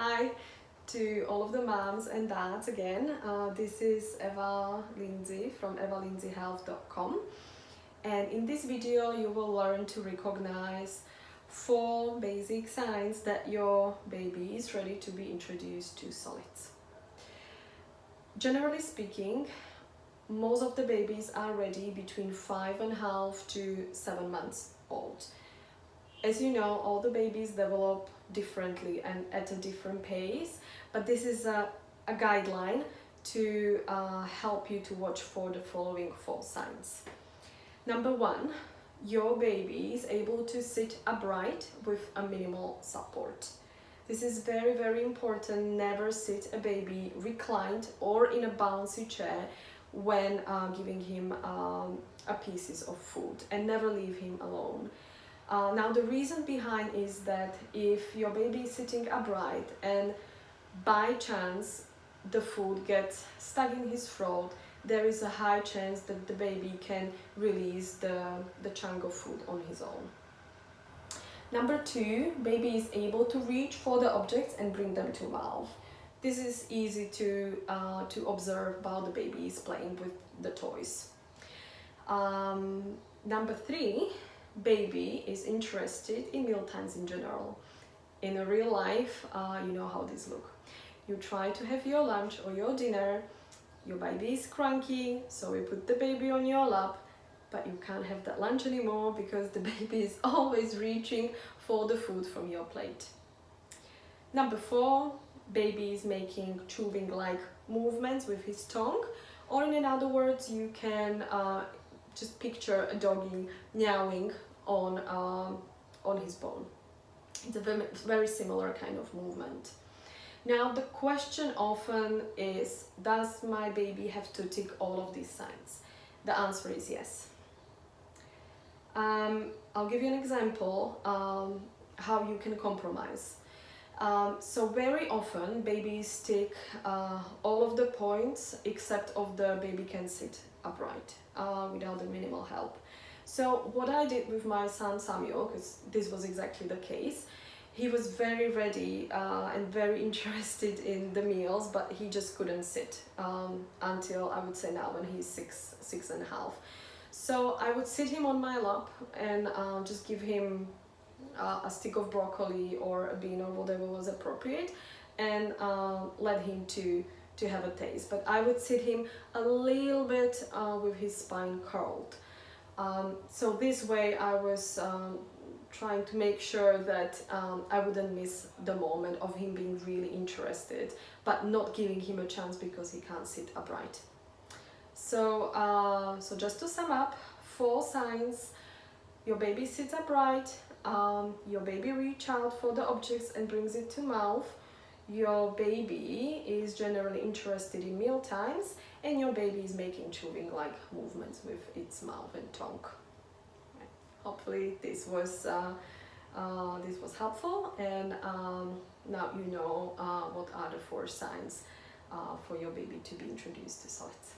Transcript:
Hi to all of the moms and dads again. This is Eva Lindsay from evalindsayhealth.com, and in this video you will learn to recognize 4 basic signs that your baby is ready to be introduced to solids. Generally speaking, most of the babies are ready between 5.5 to 7 months old. As you know, all the babies develop differently and at a different pace, but this is a guideline to help you to watch for the following 4 signs. Number 1, your baby is able to sit upright with a minimal support. This is very, very important. Never sit a baby reclined or in a bouncy chair when giving him a pieces of food, and never leave him alone. Now the reason behind is that if your baby is sitting upright and by chance the food gets stuck in his throat, there is a high chance that the baby can release the chunk of food on his own. Number 2, baby is able to reach for the objects and bring them to mouth. This is easy to observe while the baby is playing with the toys. Number 3, baby is interested in meal times in general. In a real life, you know how these look. You try to have your lunch or your dinner, your baby is cranky, so you put the baby on your lap, but you can't have that lunch anymore because the baby is always reaching for the food from your plate. Number 4, baby is making chewing-like movements with his tongue, or in other words, you can just picture a doggy meowing on his bone. It's a very similar kind of movement. Now the question often is, does my baby have to tick all of these signs? The answer is yes. I'll give you an example how you can compromise. So very often babies tick all of the points except of the baby can sit upright without the minimal help. So what I did with my son Samuel, because this was exactly the case, he was very ready and very interested in the meals, but he just couldn't sit until I would say now when he's 6.5. So I would sit him on my lap and just give him a stick of broccoli or a bean or whatever was appropriate, and let him to have a taste. But I would sit him a little bit with his spine curled. So this way I was trying to make sure that I wouldn't miss the moment of him being really interested, but not giving him a chance because he can't sit upright. So, so just to sum up, 4 signs: your baby sits upright, your baby reaches out for the objects and brings it to mouth, your baby is generally interested in meal times, and your baby is making chewing-like movements with its mouth and tongue. Right. Hopefully this was helpful, and now you know what are the 4 signs for your baby to be introduced to solids.